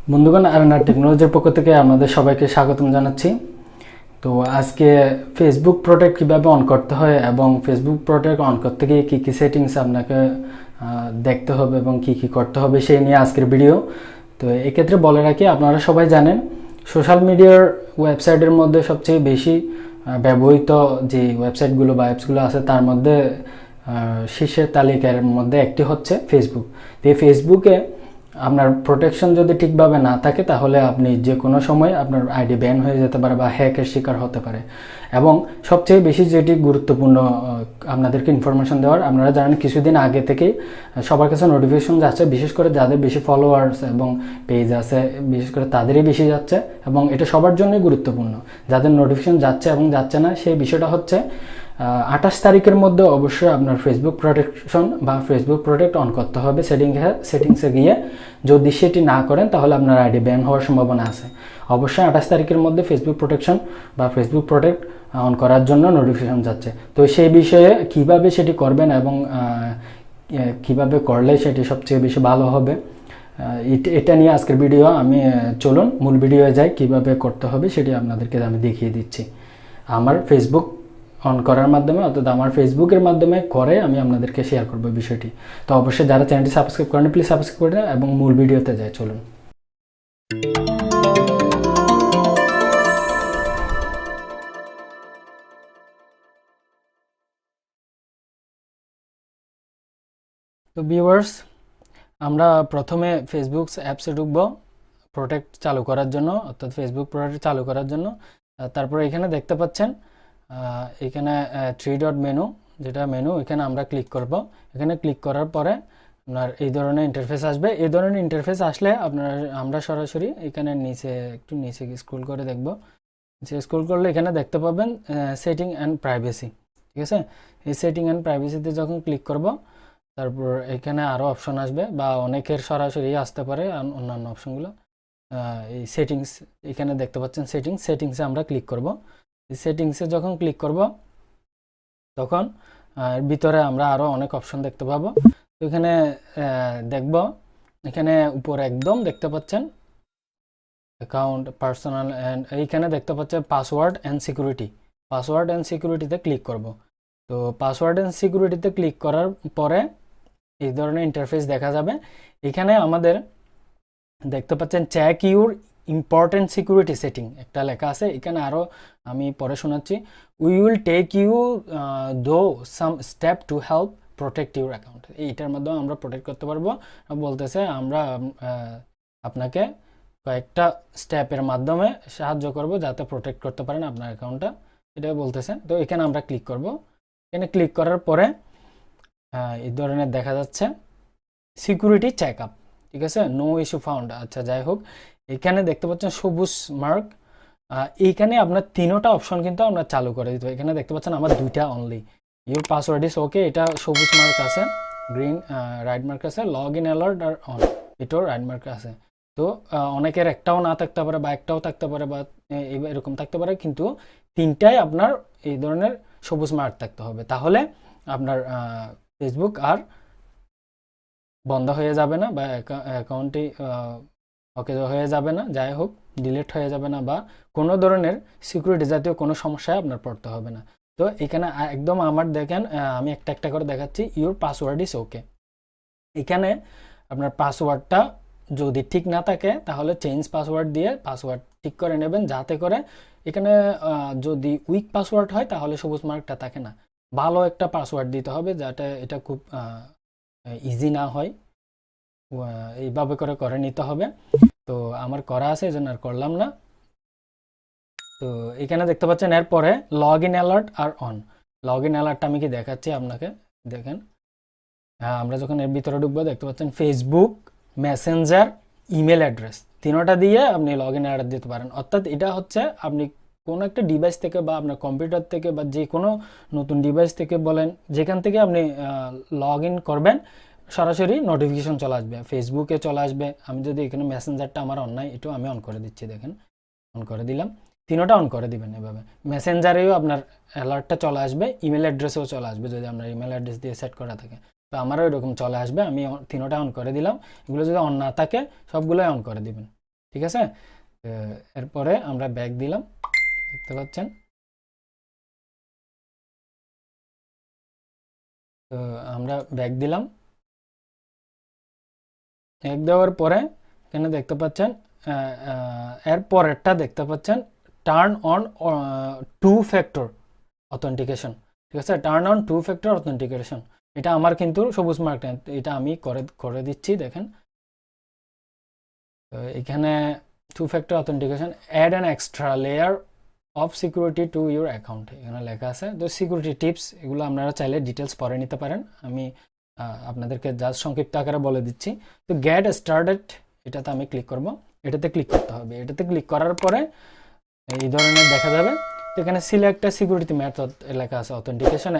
বন্ধুগণ, RNR টেকনোলজির পক্ষ থেকে আমাদের সবাইকে স্বাগতম জানাচ্ছি। তো আজকে ফেসবুক প্রোটেক্ট কিভাবে অন করতে হয় এবং ফেসবুক প্রোটেক্ট অন করতে গিয়ে কী কী সেটিংস আপনাকে দেখতে হবে এবং কী কী করতে হবে সেই নিয়ে আজকের ভিডিও। তো এক্ষেত্রে বলে রাখি, আপনারা সবাই জানেন সোশ্যাল মিডিয়ার ওয়েবসাইটের মধ্যে সবচেয়ে বেশি ব্যবহৃত যে ওয়েবসাইটগুলো বা অ্যাপসগুলো আছে তার মধ্যে শীর্ষের তালিকার মধ্যে একটি হচ্ছে ফেসবুক। তো এই ফেসবুকে আপনার প্রোটেকশন যদি ঠিকভাবে না থাকে তাহলে আপনি যে কোনো সময় আপনার আইডি ব্যান হয়ে যেতে পারে বা হ্যাকের শিকার হতে পারে। এবং সবচেয়ে বেশি যেটি গুরুত্বপূর্ণ আপনাদেরকে ইনফরমেশন দেওয়ার, আপনারা জানেন কিছুদিন আগে থেকেই সবার কাছে নোটিফিকেশন যাচ্ছে, বিশেষ করে যাদের বেশি ফলোয়ার্স এবং পেজ আছে বিশেষ করে তাদেরই বেশি যাচ্ছে এবং এটা সবার জন্যই গুরুত্বপূর্ণ। যাদের নোটিফিকেশন যাচ্ছে এবং যাচ্ছে না সেই বিষয়টা হচ্ছে 28 তারিখের মধ্যে অবশ্যই আপনার ফেসবুক প্রোটেকশন বা ফেসবুক প্রোটেক্ট অন করতে হবে সেটিংসে গিয়ে। যদি সেটি না করেন তাহলে আপনার আইডি ব্যান হওয়ার সম্ভাবনা আছে। অবশ্যই 28 তারিখের মধ্যে ফেসবুক প্রোটেকশন বা ফেসবুক প্রোটেক্ট অন করার জন্য নোটিফিকেশন যাচ্ছে। তো সেই বিষয়ে কিভাবে সেটি করবেন এবং কিভাবে করলে সেটি সবচেয়ে বেশি ভালো হবে এটা নিয়ে আজকের ভিডিও। আমি চলুন মূল ভিডিওয়ে যাই, কিভাবে করতে হবে সেটি আপনাদেরকে আমি দেখিয়ে দিচ্ছি। আমার ফেসবুক অন করার মাধ্যমে, অর্থাৎ আমার ফেসবুকের মাধ্যমে করে আমি আপনাদেরকে শেয়ার করবো বিষয়টি। তো অবশ্যই যারা চ্যানেলটি সাবস্ক্রাইব করেন প্লিজ সাবস্ক্রাইব করে দেন এবং মূল ভিডিওতে যাই, চলুন। তো ভিউয়ার্স, আমরা প্রথমে ফেসবুক অ্যাপসে ঢুকবো প্রোটেক্ট চালু করার জন্য, অর্থাৎ ফেসবুক প্রোটেক্ট চালু করার জন্য। তারপরে এখানে দেখতে পাচ্ছেন এখানে 3 ডট মেনু, যেটা মেনু, এখানে আমরা ক্লিক করব। এখানে ক্লিক করার পরে আপনার এই ধরনের ইন্টারফেস আসবে। এই ধরনের ইন্টারফেস আসলে আমরা সরাসরি এখানে একটু নিচে স্ক্রল করে দেখব। স্ক্রল করলে এখানে দেখতে পাবেন সেটিং অ্যান্ড প্রাইভেসি, ঠিক আছে। এই সেটিং অ্যান্ড প্রাইভেসিতে যখন ক্লিক করব তারপর এখানে আরও অপশন আসবে বা অনেকের সরাসরি আসতে পারে অন্যান্য অপশনগুলো। এই সেটিংস এখানে দেখতে পাচ্ছেন সেটিংসে আমরা ক্লিক করব। সেটিংসে যখন ক্লিক করব তখন ভিতরে আমরা আরও অনেক অপশন দেখতে পাবো। তো এখানে দেখব, এখানে উপরে একদম দেখতে পাচ্ছেন অ্যাকাউন্ট, পার্সোনাল অ্যান্ড এইখানে দেখতে পাচ্ছেন পাসওয়ার্ড অ্যান্ড সিকিউরিটিতে ক্লিক করব। তো পাসওয়ার্ড অ্যান্ড সিকিউরিটিতে ক্লিক করার পরে এই ধরনের ইন্টারফেস দেখা যাবে। এখানে আমাদের দেখতে পাচ্ছেন check your important security setting একটা লেখা আছে। এখানে আরও আমি পরে শোনাচ্ছি। উই উইল টেক ইউ দো সাম step to help protect your account. এইটার মাধ্যমে আমরা প্রোটেক্ট করতে পারবো। বলতেছে আমরা আপনাকে কয়েকটা স্টেপের মাধ্যমে সাহায্য করব যাতে প্রোটেক্ট করতে পারেন আপনার অ্যাকাউন্টটা, এটা বলতেছে। তো এখানে আমরা ক্লিক করব। এখানে ক্লিক করার পরে এই ধরনের দেখা যাচ্ছে সিকিউরিটি চেক আপ, ঠিক আছে, নো ইস্যু ফাউন্ড। আচ্ছা, যাই হোক, এখানে দেখতে পাচ্ছেন সবুজ মার্ক। এইখানে আপনার তিনোটা অপশন কিন্তু আমরা চালু করে দিতে হবে। এখানে দেখতে পাচ্ছেন আমার দুইটা only. Your password is okay, এটা সবুজ মার্ক আছে, গ্রিন রাইট মার্ক আছে, লগ ইন অ্যালার্ট আর অন, এটাও রাইট মার্ক আছে। তো অনেকের একটাও না থাকতে পারে বা একটাও থাকতে পারে বা এরকম থাকতে পারে, কিন্তু তিনটাই আপনার এই ধরনের সবুজ মার্ক থাকতে হবে। তাহলে আপনার ফেসবুক আর বন্ধ হয়ে যাবে না বা অ্যাকাউন্টটি ওকে হয়ে যাবে না, যাই হোক ডিলিট হয়ে যাবে না বা কোনো ধরনের সিকিউরিটি জাতীয় কোনো সমস্যায় আপনার পড়তে হবে না। তো এখানে একদম আমার দেখেন, আমি একটা একটা করে দেখাচ্ছি। ইউর পাসওয়ার্ড ইজ ওকে, এখানে আপনার পাসওয়ার্ডটা যদি ঠিক না থাকে তাহলে চেঞ্জ পাসওয়ার্ড দিয়ে পাসওয়ার্ড ঠিক করে নেবেন, যাতে করে এখানে যদি উইক পাসওয়ার্ড হয় তাহলে সবুজ মার্কটা থাকে না। ভালো একটা পাসওয়ার্ড দিতে হবে যাতে এটা খুব ইজি না হয়, এইভাবে করে নিতে হবে। তো আমার করা আছে, এই জন্য আর করলাম না। তো এখানে দেখতে পাচ্ছেন এরপরে লগ ইন অ্যালার্ট আর অন। লগ ইন অ্যালার্টটা আমি কি দেখাচ্ছি আপনাকে, দেখেন। আমরা যখন এর ভিতরে ঢুকবো দেখতে পাচ্ছেন ফেসবুক, মেসেঞ্জার, ইমেল অ্যাড্রেস, তিনোটা দিয়ে আপনি লগ ইন অ্যালার্ট দিতে পারেন। অর্থাৎ এটা হচ্ছে আপনি কোনো একটা ডিভাইস থেকে বা আপনার কম্পিউটার থেকে বা যে কোনো নতুন ডিভাইস থেকে বলেন, যেখান থেকে আপনি লগ ইন করবেন সরাসরি নোটিফিকেশন চলে আসবে, ফেসবুকে চলে আসবে। আমি যদি এখানে মেসেঞ্জারটা আমার অন নাই, এটাও আমি অন করে দিচ্ছি, দেখেন অন করে দিলাম। তিনোটা অন করে দিবেন এভাবে। মেসেঞ্জারেও আপনার অ্যালার্টটা চলে আসবে, ইমেল অ্যাড্রেসেও চলে আসবে যদি আপনার ইমেল অ্যাড্রেস দিয়ে সেট করা থাকে। তো আমারও এরকম চলে আসবে, আমি তিনোটা অন করে দিলাম। এগুলো যদি অন না থাকে সবগুলোই অন করে দিবেন। ঠিক আছে। এরপরে আমরা ব্যাক দিলাম, দেখতে পাচ্ছেন। তো আমরা ব্যাক দিলাম, ব্যাক দেওয়ার পরে এখানে দেখতে পাচ্ছেন এর পরেরটা দেখতে পাচ্ছেন turn on two factor authentication. ঠিক আছে, turn on two factor authentication, এটা আমার কিন্তু সবুজ মার্ক, এটা আমি করে দিচ্ছি। দেখেন এখানে two factor authentication, add an extra layer of security to your account, এখানে লেখা আছে। তো সিকিউরিটি টিপস এগুলো আপনারা চাইলে ডিটেলস পরে নিতে পারেন, আমি আপনাদেরকে জাস্ট সংক্ষিপ্ত আকারে বলে দিচ্ছি। তো গেট স্টার্টেড, এটাতে আমি ক্লিক করব, এটাতে ক্লিক করতে হবে। এটাতে ক্লিক করার পরে এই ধরনের দেখা যাবে। তো এখানে সিলেক্ট সিকিউরিটি মেথড লেখা আছে, অথেন্টিকেশন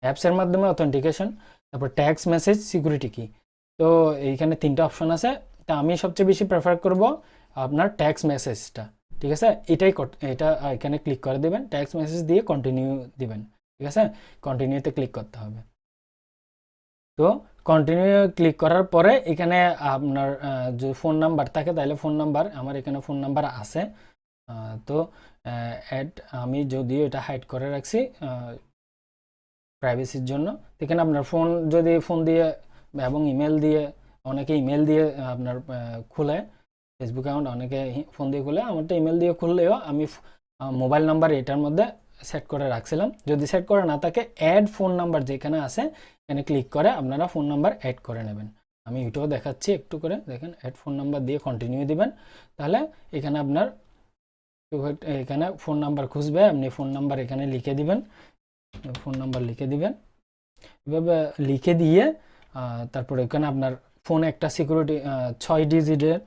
অ্যাপসের মাধ্যমে অথেন্টিকেশন, তারপর ট্যাক্স মেসেজ সিকিউরিটি কি। তো এইখানে তিনটা অপশন আছে, তা আমি সবচেয়ে বেশি প্রেফার করব আপনার ট্যাক্স মেসেজটা। ঠিক আছে, এটা এখানে ক্লিক করে দেবেন, ট্যাক্স মেসেজ দিয়ে কন্টিনিউ দিবেন। ঠিক আছে, কন্টিনিউতে ক্লিক করতে হবে। তো কন্টিনিউ ক্লিক করার পরে এখানে আপনার যদি ফোন নাম্বার থাকে তাহলে ফোন নাম্বার, আমার এখানে ফোন নাম্বার আছে। তো অ্যাড, আমি যদিও এটা হাইড করে রাখছি প্রাইভেসির জন্য। এখানে আপনার ফোন যদি ফোন দিয়ে এবং ইমেল দিয়ে, অনেকে ইমেল দিয়ে আপনার খুলে ফেসবুক অ্যাকাউন্ট, অনেকে ফোন দিয়ে খুলে, আমারটা ইমেল দিয়ে খুললেও আমি মোবাইল নাম্বার এটার মধ্যে সেট করে রাখছিলাম। যদি সেট করে না থাকে, অ্যাড ফোন নাম্বার যেখানে আছে এখানে ক্লিক করে আপনারা ফোন নাম্বার অ্যাড করে নেবেন। আমি এটাও দেখাচ্ছি একটু করে, দেখেন অ্যাড ফোন নাম্বার দিয়ে কন্টিনিউ দিবেন। তাহলে এখানে আপনার এখানে ফোন নাম্বার খুঁজবে, আপনি ফোন নাম্বার এখানে লিখে দিবেন, ফোন নাম্বার লিখে দিবেন। এভাবে লিখে দিয়ে তারপরে এখানে আপনার ফোনে একটা সিকিউরিটি 6 ডিজিটের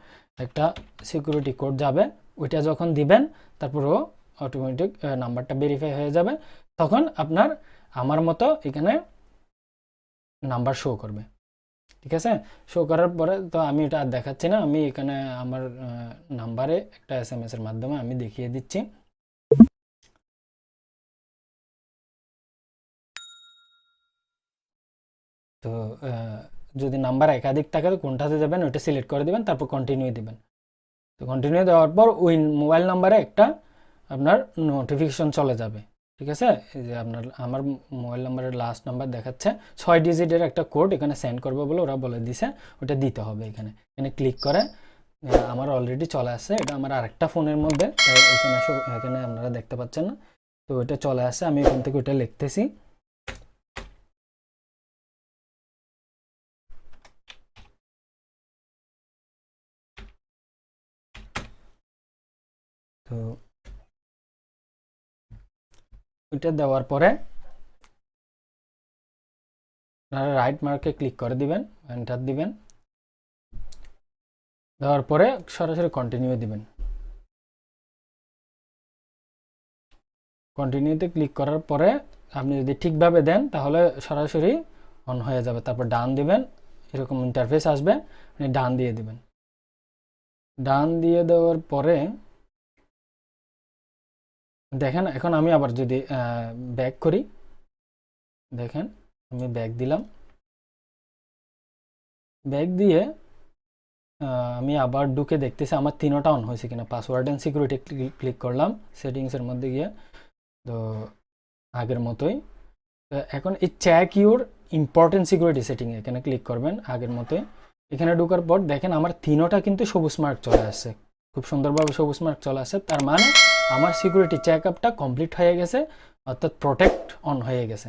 একটা সিকিউরিটি কোড যাবে, ওইটা যখন দিবেন তারপরেও অটোমেটিক নাম্বারটা ভেরিফাই হয়ে যাবে। তখন আপনার আমার মতো এখানে নাম্বার শো করবে। ঠিক আছে, শো করার পরে তো আমি এটা আর দেখাচ্ছি না, আমি এখানে আমার নাম্বারে একটা SMS এর মাধ্যমে আমি দেখিয়ে দিচ্ছি। তো যদি নাম্বার একাধিক থাকে তো কোনটাতে যাবেন ওইটা সিলেক্ট করে দিবেন, তারপর কন্টিনিউ দিবেন। তো কন্টিনিউ দেওয়ার পর ওই মোবাইল নাম্বারে একটা আপনার নোটিফিকেশন চলে যাবে। ঠিক আছে, এই যে আমার মোবাইল নাম্বারের লাস্ট নাম্বার দেখাচ্ছে 6 ডিজিটের একটা কোড এখানে সেন্ড করবে বলে ওরা বলে দিছে, ওটা দিতে হবে। এখানে ক্লিক করে আমার অলরেডি চলে আসছে, এটা আমার আরেকটা ফোনের মধ্যে, এখানে আপনারা দেখতে পাচ্ছেন না। তো ওইটা চলে আসছে, আমি এখান থেকে ওইটা লিখতেছি। তো ওইটা দেওয়ার পরে আপনারা রাইট মার্কে ক্লিক করে দিবেন, এন্টার দিবেন, দেওয়ার পরে সরাসরি কন্টিনিউ দিবেন। কন্টিনিউতে ক্লিক করার পরে আপনি যদি ঠিকভাবে দেন তাহলে সরাসরি অন হয়ে যাবে। তারপর ডান দিবেন, এরকম ইন্টারফেস আসবে, আপনি ডান দিয়ে দিবেন। ডান দিয়ে দেওয়ার পরে দেখেন, এখন আমি আবার যদি ব্যাক করি, দেখেন আমি ব্যাক দিলাম, ব্যাক দিয়ে আমি আবার ঢুকে দেখতেছি আমার তিনোটা অন হয়েছে কিনা। পাসওয়ার্ড অ্যান্ড সিকিউরিটি ক্লিক করলাম সেটিংসের মধ্যে গিয়ে, তো আগের মতোই। এখন এই check your important security setting এখানে ক্লিক করবেন আগের মতোই। এখানে ঢোকার পর দেখেন আমার তিনোটা কিন্তু সবুজ মার্ক চলে আসছে, খুব সুন্দরভাবে সবুজ মার্ক চলে আসছে। তার মানে আমার সিকিউরিটি চেক আপটা কমপ্লিট হয়ে গেছে, অর্থাৎ প্রোটেক্ট অন হয়ে গেছে,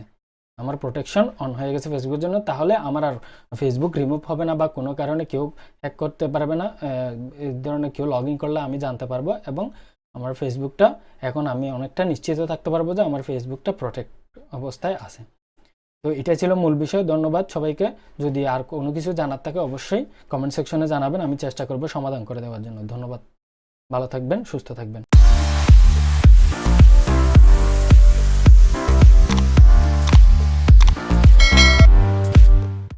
আমার প্রোটেকশন অন হয়ে গেছে ফেসবুকের জন্য। তাহলে আমার আর ফেসবুক রিমুভ হবে না, বা কোনো কারণে কেউ হ্যাক করতে পারবে না, এই ধরনের কেউ লগ ইন করলে আমি জানতে পারবো, এবং আমার ফেসবুকটা এখন আমি অনেকটা নিশ্চিত থাকতে পারবো যে আমার ফেসবুকটা প্রোটেক্ট অবস্থায় আছে। তো এটা ছিল মূল বিষয়। ধন্যবাদ সবাইকে। যদি আর কোনো কিছু জানার থাকে অবশ্যই কমেন্ট সেকশনে জানাবেন, আমি চেষ্টা করব সমাধান করে দেওয়ার জন্য। ধন্যবাদ, ভালো থাকবেন, সুস্থ থাকবেন।